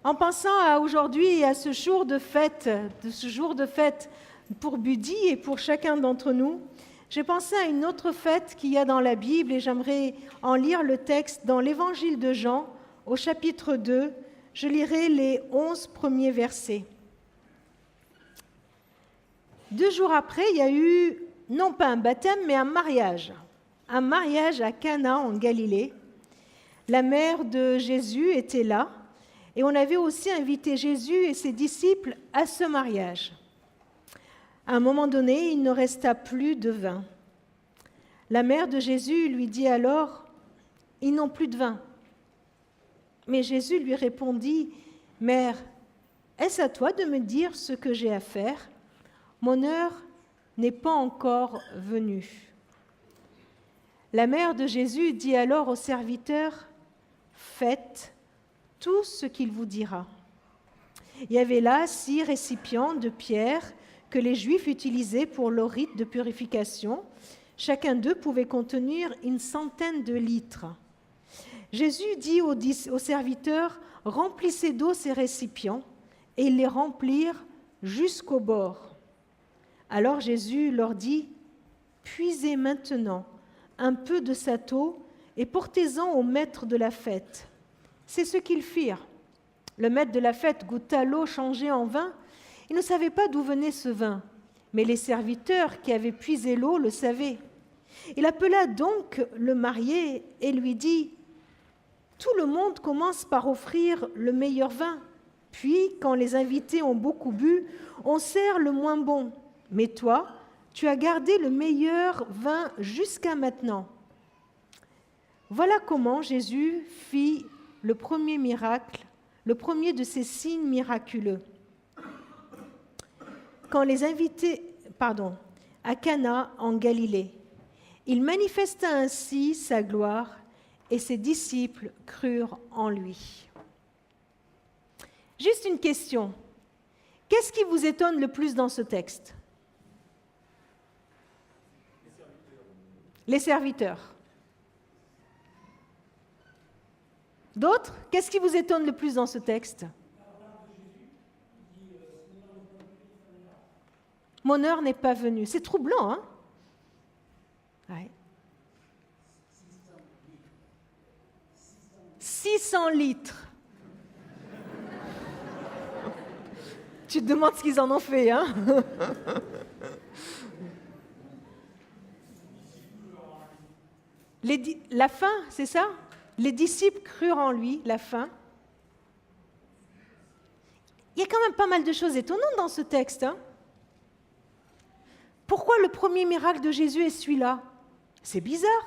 En pensant à aujourd'hui et à ce jour de fête, pour Buddy et pour chacun d'entre nous, j'ai pensé à une autre fête qu'il y a dans la Bible et j'aimerais en lire le texte dans l'Évangile de Jean, au chapitre 2. Je lirai les 11 premiers versets. 2 jours après, il y a eu, non pas un baptême, mais un mariage à Cana en Galilée. La mère de Jésus était là et on avait aussi invité Jésus et ses disciples à ce mariage. À un moment donné, il ne resta plus de vin. La mère de Jésus lui dit alors, « Ils n'ont plus de vin. » Mais Jésus lui répondit, « Mère, est-ce à toi de me dire ce que j'ai à faire ? Mon heure n'est pas encore venue. » La mère de Jésus dit alors au serviteur, « Faites tout ce qu'il vous dira. » Il y avait là 6 récipients de pierre que les Juifs utilisaient pour leur rite de purification. Chacun d'eux pouvait contenir 100 de litres. Jésus dit aux serviteurs, « Remplissez d'eau ces récipients » et ils les remplirent jusqu'au bord. Alors Jésus leur dit, « Puisez maintenant un peu de cette eau et portez-en au maître de la fête. » C'est ce qu'ils firent. Le maître de la fête goûta l'eau changée en vin. Il ne savait pas d'où venait ce vin, mais les serviteurs qui avaient puisé l'eau le savaient. Il appela donc le marié et lui dit, « Tout le monde commence par offrir le meilleur vin, puis, quand les invités ont beaucoup bu, on sert le moins bon. Mais toi, tu as gardé le meilleur vin jusqu'à maintenant. » Voilà comment Jésus fit le premier miracle, le premier de ces signes miraculeux. Quand les invités, à Cana en Galilée, il manifesta ainsi sa gloire et ses disciples crurent en lui. Juste une question. Qu'est-ce qui vous étonne le plus dans ce texte ? Les serviteurs. D'autres ? Qu'est-ce qui vous étonne le plus dans ce texte ? Mon heure n'est pas venue. C'est troublant, hein ? Ouais. 600 litres. Tu te demandes ce qu'ils en ont fait, hein ? La faim, c'est ça ? Les disciples crurent en lui, la faim. Il y a quand même pas mal de choses étonnantes dans ce texte. Hein ? Pourquoi le premier miracle de Jésus est celui-là ? C'est bizarre.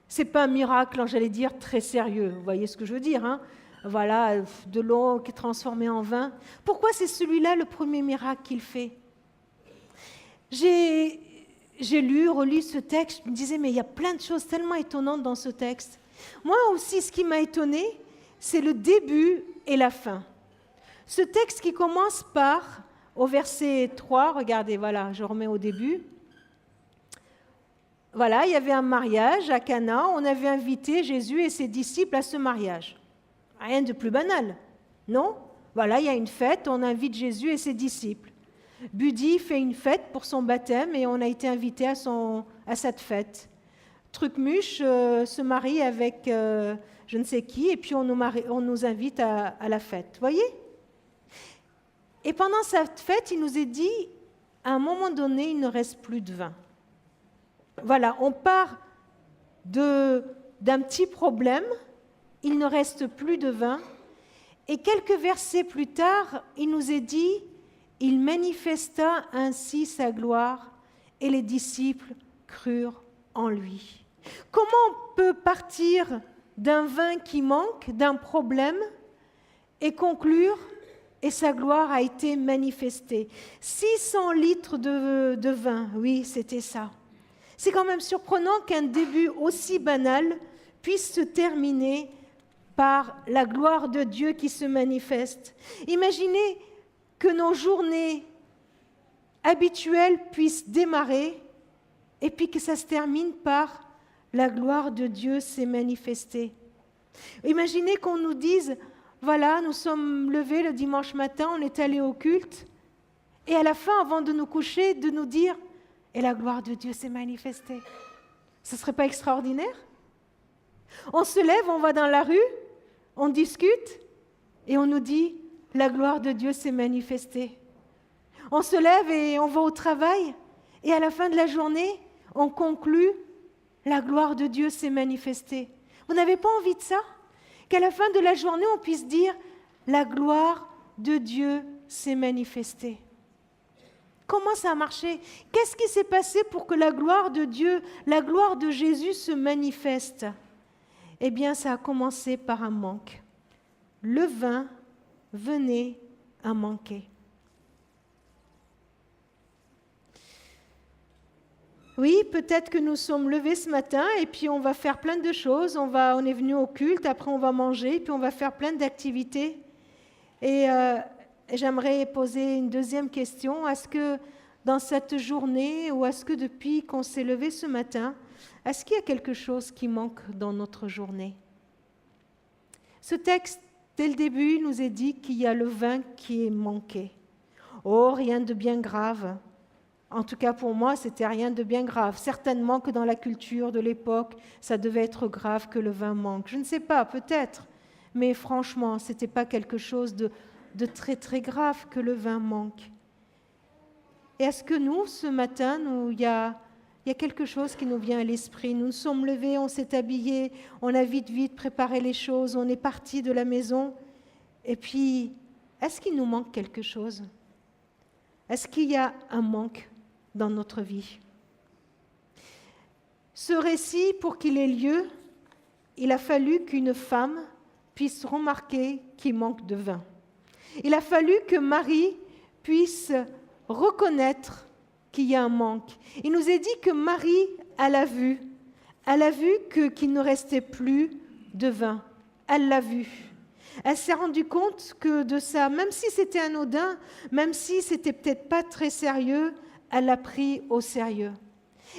C'est pas un miracle, j'allais dire, très sérieux. Vous voyez ce que je veux dire, hein ? Voilà, de l'eau qui est transformée en vin. Pourquoi c'est celui-là le premier miracle qu'il fait ? J'ai lu, relu ce texte, je me disais, mais il y a plein de choses tellement étonnantes dans ce texte. Moi aussi, ce qui m'a étonnée, c'est le début et la fin. Ce texte qui commence par, au verset 3, regardez, voilà, je remets au début. Voilà, il y avait un mariage à Cana, on avait invité Jésus et ses disciples à ce mariage. Rien de plus banal, non ? Voilà, il y a une fête, on invite Jésus et ses disciples. Buddy fait une fête pour son baptême et on a été invité à cette fête. Trucmuche se marie avec je ne sais qui et puis on nous invite à la fête. Vous voyez ? Et pendant cette fête, il nous est dit, à un moment donné, il ne reste plus de vin. Voilà, on part d'un petit problème, il ne reste plus de vin, et quelques versets plus tard, il nous est dit, il manifesta ainsi sa gloire, et les disciples crurent en lui. Comment on peut partir d'un vin qui manque, d'un problème, et conclure, et sa gloire a été manifestée. 600 litres de vin, oui, c'était ça. C'est quand même surprenant qu'un début aussi banal puisse se terminer par la gloire de Dieu qui se manifeste. Imaginez que nos journées habituelles puissent démarrer et puis que ça se termine par la gloire de Dieu s'est manifestée. Imaginez qu'on nous dise voilà, nous sommes levés le dimanche matin, on est allés au culte, et à la fin, avant de nous coucher, de nous dire « Et la gloire de Dieu s'est manifestée ». Ce ne serait pas extraordinaire? On se lève, on va dans la rue, on discute, et on nous dit « La gloire de Dieu s'est manifestée ». On se lève et on va au travail, et à la fin de la journée, on conclut « La gloire de Dieu s'est manifestée ». Vous n'avez pas envie de ça? Qu'à la fin de la journée, on puisse dire « La gloire de Dieu s'est manifestée ». Comment ça a marché? Qu'est-ce qui s'est passé pour que la gloire de Dieu, la gloire de Jésus se manifeste? Eh bien, ça a commencé par un manque. Le vin venait à manquer. Oui, peut-être que nous sommes levés ce matin et puis on va faire plein de choses. On est venu au culte, après on va manger, puis on va faire plein d'activités. Et j'aimerais poser une deuxième question. Est-ce que dans cette journée ou est-ce que depuis qu'on s'est levé ce matin, est-ce qu'il y a quelque chose qui manque dans notre journée? Ce texte, dès le début, nous est dit qu'il y a le vin qui est manqué. Oh, rien de bien grave. En tout cas, pour moi, c'était rien de bien grave. Certainement que dans la culture de l'époque, ça devait être grave que le vin manque. Je ne sais pas, peut-être. Mais franchement, ce n'était pas quelque chose de très, très grave que le vin manque. Et est-ce que nous, ce matin, il y a quelque chose qui nous vient à l'esprit? Nous nous sommes levés, on s'est habillés, on a vite préparé les choses, on est parti de la maison. Et puis, est-ce qu'il nous manque quelque chose? Est-ce qu'il y a un manque dans notre vie? Ce récit, pour qu'il ait lieu, il a fallu qu'une femme puisse remarquer qu'il manque de vin. Il a fallu que Marie puisse reconnaître qu'il y a un manque. Il nous est dit que Marie, elle a vu qu'il ne restait plus de vin. Elle l'a vu. Elle s'est rendue compte que de ça, même si c'était anodin, même si c'était peut-être pas très sérieux, elle l'a pris au sérieux.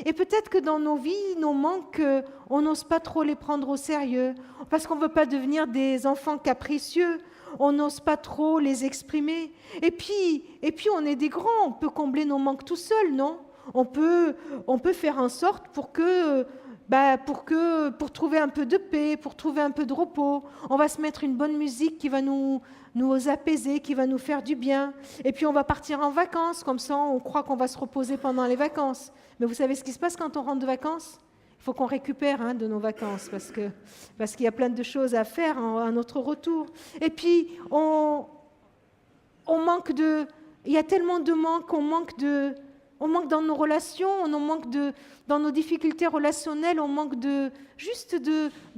Et peut-être que dans nos vies, nos manques, on n'ose pas trop les prendre au sérieux, parce qu'on ne veut pas devenir des enfants capricieux, on n'ose pas trop les exprimer. Et puis on est des grands, on peut combler nos manques tout seul, non? On peut faire en sorte pour trouver un peu de paix, pour trouver un peu de repos, on va se mettre une bonne musique qui va nous apaiser, qui va nous faire du bien. Et puis on va partir en vacances, comme ça on croit qu'on va se reposer pendant les vacances. Mais vous savez ce qui se passe quand on rentre de vacances? Il faut qu'on récupère de nos vacances parce qu'il y a plein de choses à faire à notre retour. Et puis on manque il y a tellement de manques, on manque dans nos relations, on en manque dans nos difficultés relationnelles, on manque de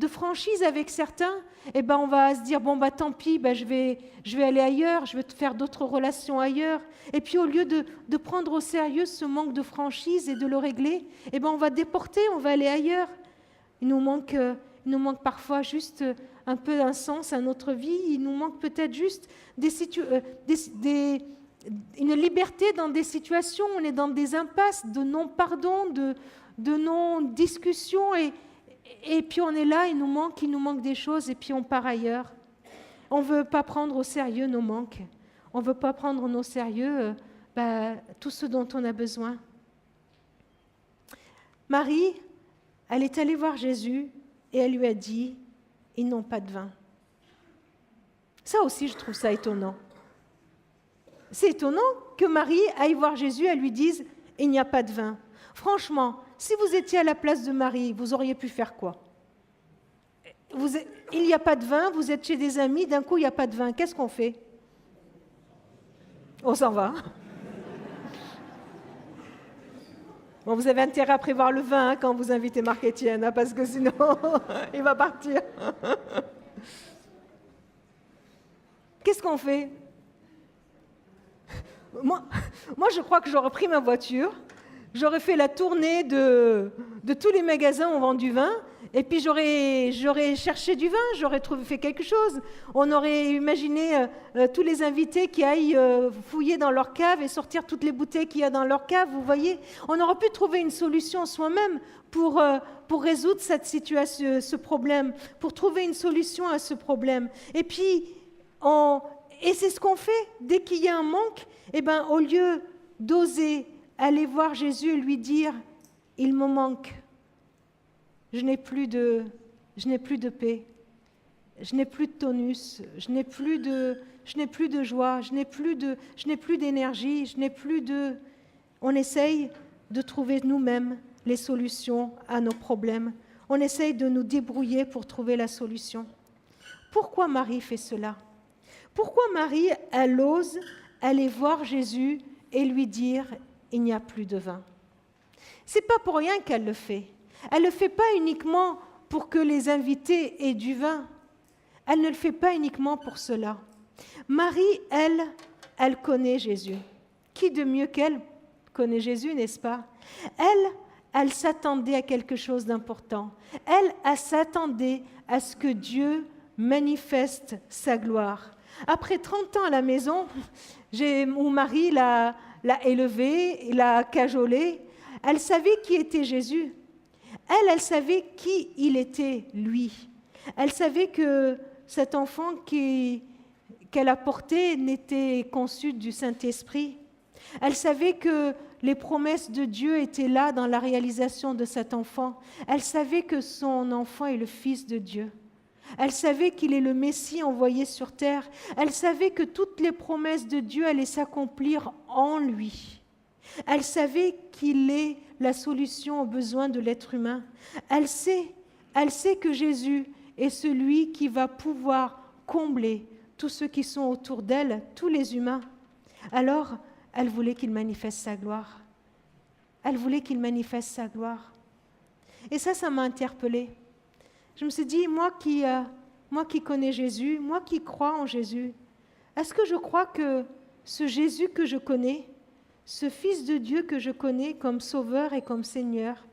franchise avec certains. Et on va se dire tant pis, je vais aller ailleurs, je vais faire d'autres relations ailleurs. Et puis au lieu de prendre au sérieux ce manque de franchise et de le régler, on va déporter, on va aller ailleurs. Il nous manque parfois juste un peu un sens à notre vie. Il nous manque peut-être juste une liberté dans des situations, on est dans des impasses de non-pardon, de non-discussion, et puis on est là, il nous manque des choses, et puis on part ailleurs. On ne veut pas prendre au sérieux nos manques, on ne veut pas prendre au sérieux tout ce dont on a besoin. Marie, elle est allée voir Jésus, et elle lui a dit, ils n'ont pas de vin. Ça aussi, je trouve ça étonnant. C'est étonnant que Marie aille voir Jésus et lui dise « il n'y a pas de vin ». Franchement, si vous étiez à la place de Marie, vous auriez pu faire quoi? Il n'y a pas de vin, vous êtes chez des amis, d'un coup il n'y a pas de vin, qu'est-ce qu'on fait? On s'en va. Bon, vous avez intérêt à prévoir le vin quand vous invitez Marc-Étienne, parce que sinon il va partir. Qu'est-ce qu'on fait? Moi, je crois que j'aurais pris ma voiture, j'aurais fait la tournée de tous les magasins où on vend du vin, et puis j'aurais cherché du vin, j'aurais fait quelque chose. On aurait imaginé tous les invités qui aillent fouiller dans leur cave et sortir toutes les bouteilles qu'il y a dans leur cave, vous voyez. On aurait pu trouver une solution soi-même pour résoudre cette situation, ce problème, pour trouver une solution à ce problème. Et puis Et c'est ce qu'on fait. Dès qu'il y a un manque, au lieu d'oser aller voir Jésus et lui dire « Il me manque, je n'ai plus de paix, je n'ai plus de tonus, je n'ai plus de joie, je n'ai plus d'énergie, On essaye de trouver nous-mêmes les solutions à nos problèmes. On essaye de nous débrouiller pour trouver la solution. Pourquoi Marie fait cela? Pourquoi Marie, elle ose aller voir Jésus et lui dire « Il n'y a plus de vin ». C'est pas pour rien qu'elle le fait. Elle ne le fait pas uniquement pour que les invités aient du vin. Elle ne le fait pas uniquement pour cela. Marie, elle connaît Jésus. Qui de mieux qu'elle connaît Jésus, n'est-ce pas? Elle s'attendait à quelque chose d'important. Elle s'attendait à ce que Dieu manifeste sa gloire. Après 30 ans à la maison, mon mari l'a élevé, l'a cajolé. Elle savait qui était Jésus. Elle savait qui il était, lui. Elle savait que cet enfant qu'elle a porté n'était conçu du Saint-Esprit. Elle savait que les promesses de Dieu étaient là dans la réalisation de cet enfant. Elle savait que son enfant est le Fils de Dieu. Elle savait qu'il est le Messie envoyé sur terre. Elle savait que toutes les promesses de Dieu allaient s'accomplir en lui. Elle savait qu'il est la solution aux besoins de l'être humain. Elle sait que Jésus est celui qui va pouvoir combler tous ceux qui sont autour d'elle, tous les humains. Alors, elle voulait qu'il manifeste sa gloire. Elle voulait qu'il manifeste sa gloire. Et ça m'a interpellée. Je me suis dit, moi qui connais Jésus, moi qui crois en Jésus, est-ce que je crois que ce Jésus que je connais, ce Fils de Dieu que je connais comme Sauveur et comme Seigneur,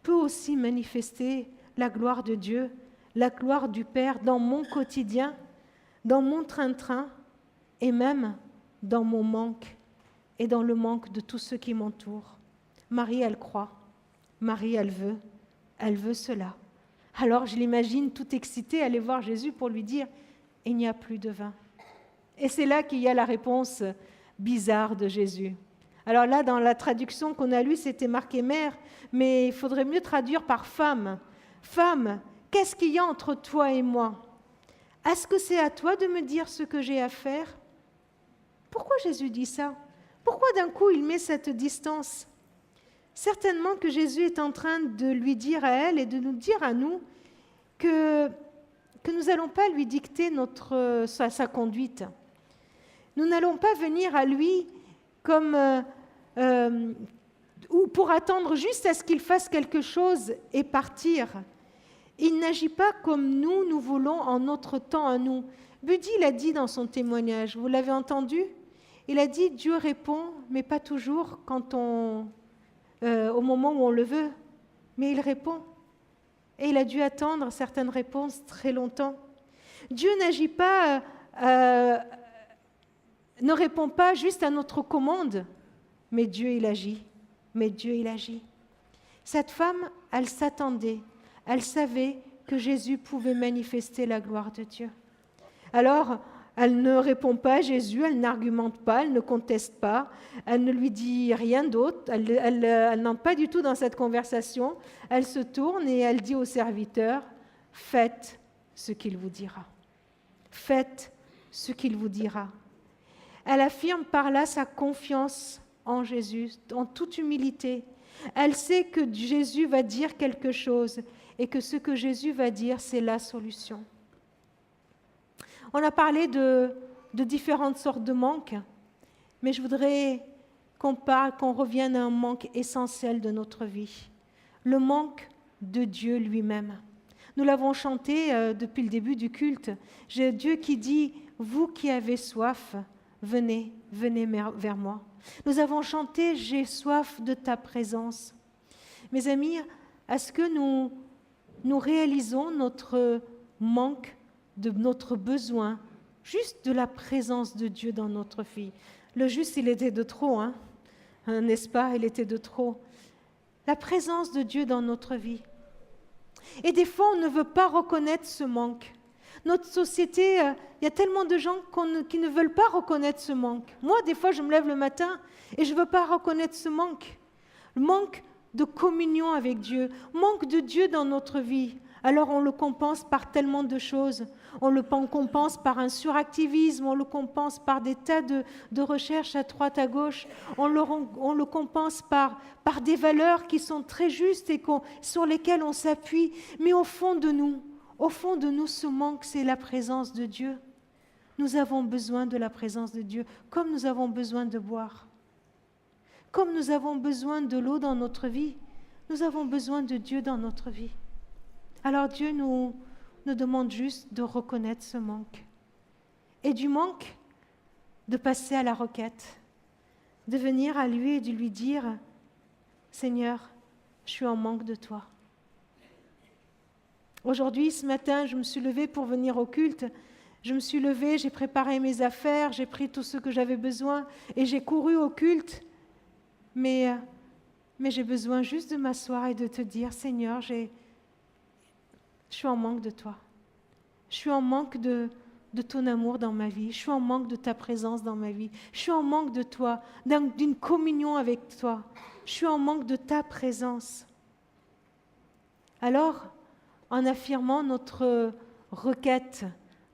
peut aussi manifester la gloire de Dieu, la gloire du Père dans mon quotidien, dans mon train-train et même dans mon manque et dans le manque de tous ceux qui m'entourent. Marie, elle croit. Marie, elle veut cela. Alors je l'imagine tout excitée aller voir Jésus pour lui dire « Il n'y a plus de vin ». Et c'est là qu'il y a la réponse bizarre de Jésus. Alors là, dans la traduction qu'on a lue, c'était marqué « mère », mais il faudrait mieux traduire par « femme ». « Femme, qu'est-ce qu'il y a entre toi et moi? Est-ce que c'est à toi de me dire ce que j'ai à faire ?» Pourquoi Jésus dit ça? Pourquoi d'un coup il met cette distance? Certainement que Jésus est en train de lui dire à elle et de nous dire à nous que nous n'allons pas lui dicter sa conduite. Nous n'allons pas venir à lui ou pour attendre juste à ce qu'il fasse quelque chose et partir. Il n'agit pas comme nous voulons en notre temps à nous. Buddy l'a dit dans son témoignage, vous l'avez entendu? Il a dit, Dieu répond, mais pas toujours au moment où on le veut, mais il répond. Et il a dû attendre certaines réponses très longtemps. Dieu n'agit pas, ne répond pas juste à notre commande, mais Dieu, il agit. Cette femme, elle s'attendait, elle savait que Jésus pouvait manifester la gloire de Dieu. Alors, elle ne répond pas à Jésus, elle n'argumente pas, elle ne conteste pas, elle ne lui dit rien d'autre, elle n'entre pas du tout dans cette conversation. Elle se tourne et elle dit au serviteur, « Faites ce qu'il vous dira. » Faites ce qu'il vous dira. Elle affirme par là sa confiance en Jésus, en toute humilité. Elle sait que Jésus va dire quelque chose et que ce que Jésus va dire, c'est la solution. On a parlé de différentes sortes de manques, mais je voudrais qu'on revienne à un manque essentiel de notre vie, le manque de Dieu lui-même. Nous l'avons chanté depuis le début du culte. J'ai Dieu qui dit « Vous qui avez soif, venez vers moi ». Nous avons chanté « J'ai soif de ta présence ». Mes amis, est-ce que nous réalisons notre manque, de notre besoin, juste de la présence de Dieu dans notre vie? Le juste, il était de trop, n'est-ce pas? Il était de trop. La présence de Dieu dans notre vie. Et des fois, on ne veut pas reconnaître ce manque. Notre société, il y a tellement de gens qui ne veulent pas reconnaître ce manque. Moi, des fois, je me lève le matin et je ne veux pas reconnaître ce manque. Le manque de communion avec Dieu, manque de Dieu dans notre vie. Alors on le compense par tellement de choses. On le compense par un suractivisme, on le compense par des tas de recherches à droite, à gauche. On le compense par des valeurs qui sont très justes et sur lesquelles on s'appuie. Mais au fond de nous, ce manque, c'est la présence de Dieu. Nous avons besoin de la présence de Dieu, comme nous avons besoin de boire. Comme nous avons besoin de l'eau dans notre vie, nous avons besoin de Dieu dans notre vie. Alors Dieu nous demande juste de reconnaître ce manque. Et du manque, de passer à la requête, de venir à lui et de lui dire « Seigneur, je suis en manque de toi. » Aujourd'hui, ce matin, je me suis levée pour venir au culte. Je me suis levée, j'ai préparé mes affaires, j'ai pris tout ce que j'avais besoin et j'ai couru au culte. Mais j'ai besoin juste de m'asseoir et de te dire « Seigneur, je suis en manque de toi. Je suis en manque de ton amour dans ma vie. Je suis en manque de ta présence dans ma vie. Je suis en manque de toi, d'une communion avec toi. Je suis en manque de ta présence. » Alors, en affirmant notre requête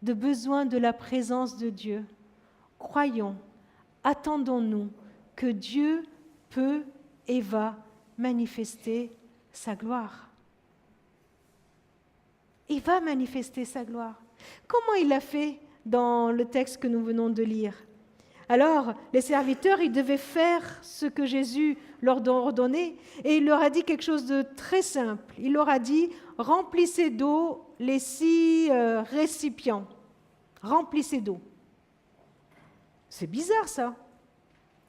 de besoin de la présence de Dieu, croyons, attendons-nous que Dieu peut et va manifester sa gloire. Il va manifester sa gloire. Comment il l'a fait dans le texte que nous venons de lire? Alors, les serviteurs, ils devaient faire ce que Jésus leur a ordonné et il leur a dit quelque chose de très simple. Il leur a dit, remplissez d'eau les 6 récipients. Remplissez d'eau. C'est bizarre ça.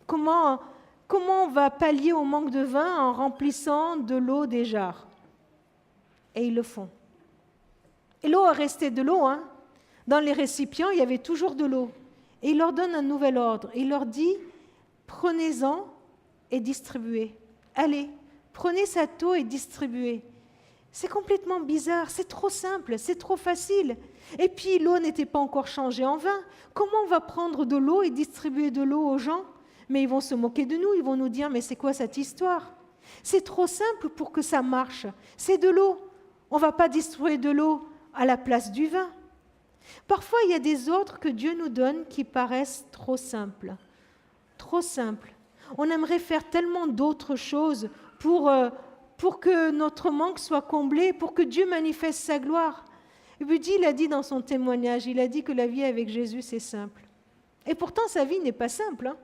Comment on va pallier au manque de vin en remplissant de l'eau des jarres? Et ils le font. Et l'eau est restée de l'eau. Dans les récipients, il y avait toujours de l'eau. Et il leur donne un nouvel ordre. Il leur dit, prenez-en et distribuez. Allez, prenez cette eau et distribuez. C'est complètement bizarre, c'est trop simple, c'est trop facile. Et puis l'eau n'était pas encore changée en vin. Comment on va prendre de l'eau et distribuer de l'eau aux gens? Mais ils vont se moquer de nous, ils vont nous dire, mais c'est quoi cette histoire? C'est trop simple pour que ça marche. C'est de l'eau. On ne va pas distribuer de l'eau à la place du vin. Parfois, il y a des ordres que Dieu nous donne qui paraissent trop simples. Trop simples. On aimerait faire tellement d'autres choses pour que notre manque soit comblé, pour que Dieu manifeste sa gloire. Et puis il a dit dans son témoignage, il a dit que la vie avec Jésus, c'est simple. Et pourtant, sa vie n'est pas simple.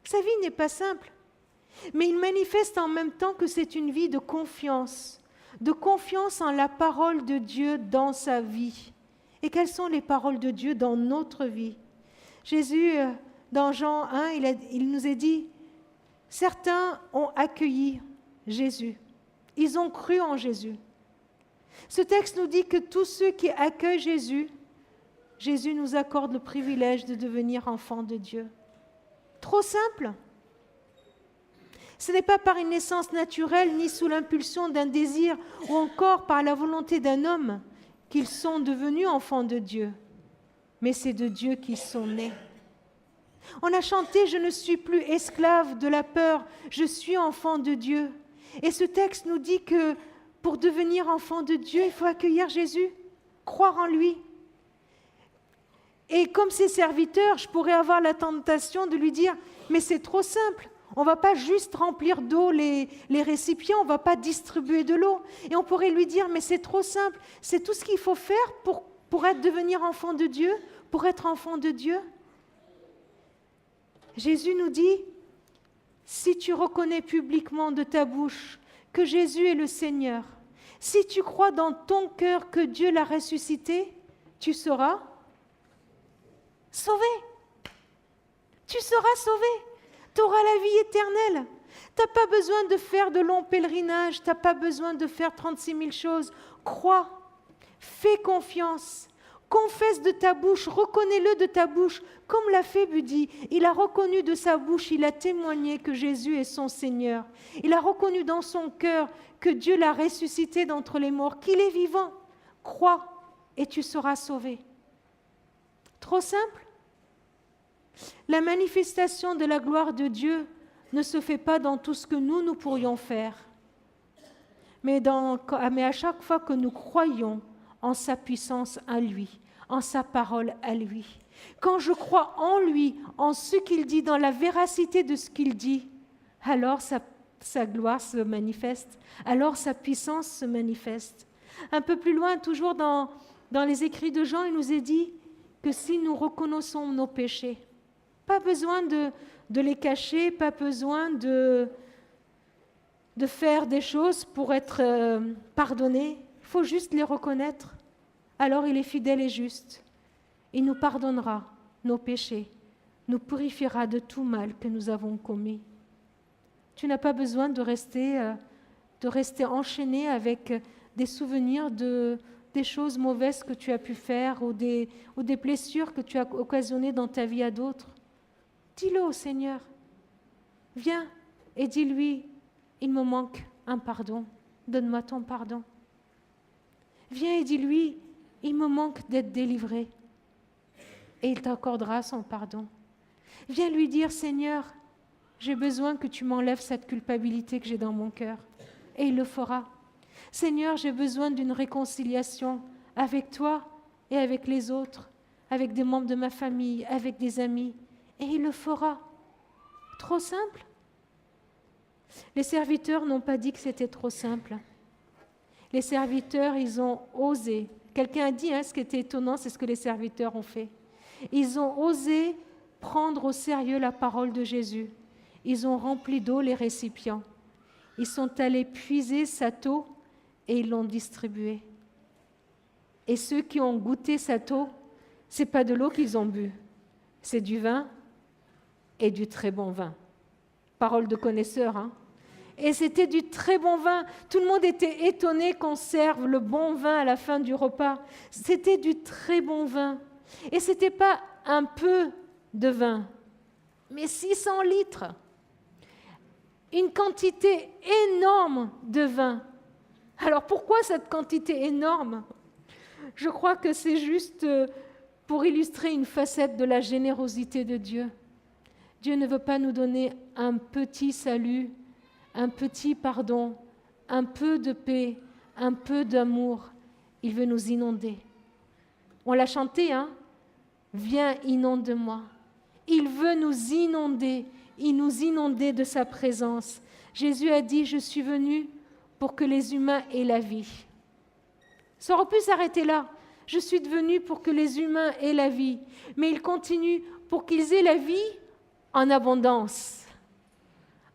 Sa vie n'est pas simple. Mais il manifeste en même temps que c'est une vie de confiance en la parole de Dieu dans sa vie. Et quelles sont les paroles de Dieu dans notre vie? Jésus, dans Jean 1, il nous a dit, certains ont accueilli Jésus. Ils ont cru en Jésus. Ce texte nous dit que tous ceux qui accueillent Jésus, Jésus nous accorde le privilège de devenir enfants de Dieu. Trop simple. Ce n'est pas par une naissance naturelle, ni sous l'impulsion d'un désir, ou encore par la volonté d'un homme qu'ils sont devenus enfants de Dieu. Mais c'est de Dieu qu'ils sont nés. On a chanté « Je ne suis plus esclave de la peur, je suis enfant de Dieu ». Et ce texte nous dit que pour devenir enfant de Dieu, il faut accueillir Jésus, croire en lui. Et comme ses serviteurs, je pourrais avoir la tentation de lui dire « Mais c'est trop simple, on ne va pas juste remplir d'eau les récipients, on ne va pas distribuer de l'eau. » Et on pourrait lui dire « Mais c'est trop simple, c'est tout ce qu'il faut faire pour devenir enfant de Dieu, pour être enfant de Dieu. » Jésus nous dit « Si tu reconnais publiquement de ta bouche que Jésus est le Seigneur, si tu crois dans ton cœur que Dieu l'a ressuscité, tu seras sauvé. Tu seras sauvé. Tu auras la vie éternelle. Tu n'as pas besoin de faire de longs pèlerinages, tu n'as pas besoin de faire 36 000 choses. Crois, fais confiance, confesse de ta bouche, reconnais-le de ta bouche, comme l'a fait Budi. Il a reconnu de sa bouche, il a témoigné que Jésus est son Seigneur. Il a reconnu dans son cœur que Dieu l'a ressuscité d'entre les morts, qu'il est vivant. Crois et tu seras sauvé. Trop simple? La manifestation de la gloire de Dieu ne se fait pas dans tout ce que nous pourrions faire, mais à chaque fois que nous croyons en sa puissance à lui, en sa parole à lui. Quand je crois en lui, en ce qu'il dit, dans la véracité de ce qu'il dit, alors sa gloire se manifeste, alors sa puissance se manifeste. Un peu plus loin, toujours dans les écrits de Jean, il nous est dit que si nous reconnaissons nos péchés, pas besoin de les cacher, pas besoin de faire des choses pour être pardonné, il faut juste les reconnaître. Alors il est fidèle et juste. Il nous pardonnera nos péchés, nous purifiera de tout mal que nous avons commis. Tu n'as pas besoin de rester enchaîné avec des souvenirs des choses mauvaises que tu as pu faire ou des blessures que tu as occasionnées dans ta vie à d'autres. Dis-le au Seigneur. Viens et dis-lui, il me manque un pardon, donne-moi ton pardon. Viens et dis-lui, il me manque d'être délivré. Et il t'accordera son pardon. Viens lui dire, Seigneur, j'ai besoin que tu m'enlèves cette culpabilité que j'ai dans mon cœur. Et il le fera. Seigneur, j'ai besoin d'une réconciliation avec toi et avec les autres, avec des membres de ma famille, avec des amis. Et il le fera. Trop simple? Les serviteurs n'ont pas dit que c'était trop simple. Les serviteurs, ils ont osé. Quelqu'un a dit, ce qui était étonnant, c'est ce que les serviteurs ont fait. Ils ont osé prendre au sérieux la parole de Jésus. Ils ont rempli d'eau les récipients. Ils sont allés puiser cette eau et ils l'ont distribuée. Et ceux qui ont goûté cette eau, ce n'est pas de l'eau qu'ils ont bu, c'est du vin et du très bon vin. Parole de connaisseur, hein? Et c'était du très bon vin. Tout le monde était étonné qu'on serve le bon vin à la fin du repas. C'était du très bon vin. Et ce n'était pas un peu de vin, mais 600 litres. Une quantité énorme de vin. Alors pourquoi cette quantité énorme? Je crois que c'est juste pour illustrer une facette de la générosité de Dieu. Dieu ne veut pas nous donner un petit salut, un petit pardon, un peu de paix, un peu d'amour. Il veut nous inonder. On l'a chanté, hein? Viens, inonde-moi. Il veut nous inonder, il nous inonder de sa présence. Jésus a dit, je suis venu pour que les humains aient la vie. Ça aurait pu s'arrêter là. Je suis venu pour que les humains aient la vie. Mais il continue pour qu'ils aient la vie en abondance,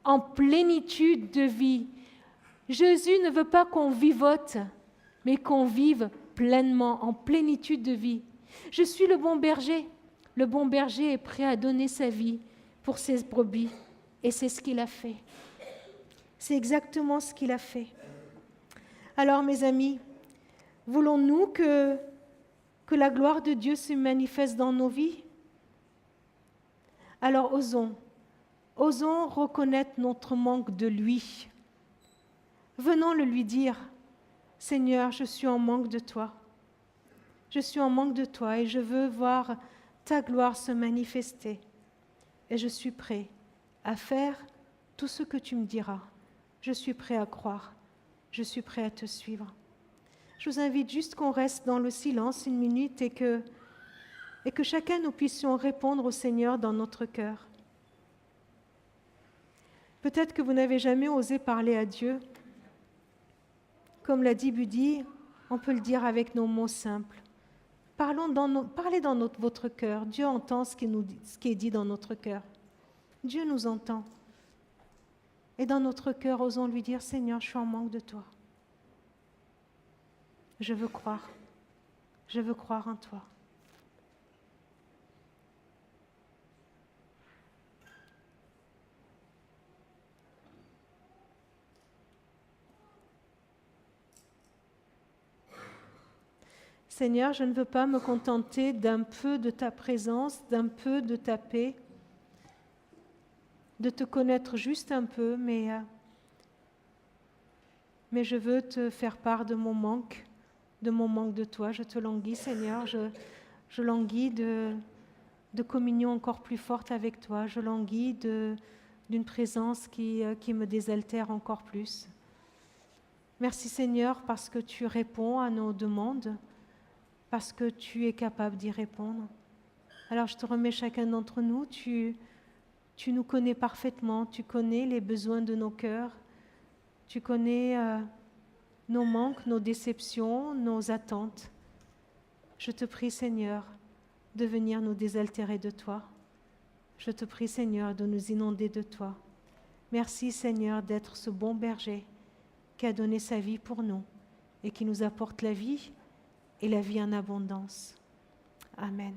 en plénitude de vie. Jésus ne veut pas qu'on vivote, mais qu'on vive pleinement, en plénitude de vie. Je suis le bon berger. Le bon berger est prêt à donner sa vie pour ses brebis. Et c'est ce qu'il a fait. C'est exactement ce qu'il a fait. Alors, mes amis, voulons-nous que la gloire de Dieu se manifeste dans nos vies? Alors, osons reconnaître notre manque de lui. Venons le lui dire, Seigneur, je suis en manque de toi. Je suis en manque de toi et je veux voir ta gloire se manifester. Et je suis prêt à faire tout ce que tu me diras. Je suis prêt à croire. Je suis prêt à te suivre. Je vous invite juste qu'on reste dans le silence une minute et que chacun nous puissions répondre au Seigneur dans notre cœur. Peut-être que vous n'avez jamais osé parler à Dieu. Comme l'a dit Buddy, on peut le dire avec nos mots simples. Parlez dans votre cœur. Dieu entend ce qui est dit dans notre cœur. Dieu nous entend. Et dans notre cœur, osons lui dire, Seigneur, je suis en manque de toi. Je veux croire. Je veux croire en toi. Seigneur, je ne veux pas me contenter d'un peu de ta présence, d'un peu de ta paix, de te connaître juste un peu, mais je veux te faire part de mon manque de mon manque de toi. Je te languis, Seigneur. Je languis de communion encore plus forte avec toi. Je languis d'une présence qui me désaltère encore plus. Merci, Seigneur, parce que tu réponds à nos demandes, parce que tu es capable d'y répondre. Alors je te remets chacun d'entre nous. Tu nous connais parfaitement. Tu connais les besoins de nos cœurs. Tu connais nos manques, nos déceptions, nos attentes. Je te prie, Seigneur, de venir nous désaltérer de toi. Je te prie, Seigneur, de nous inonder de toi. Merci, Seigneur, d'être ce bon berger qui a donné sa vie pour nous et qui nous apporte la vie et la vie en abondance. Amen.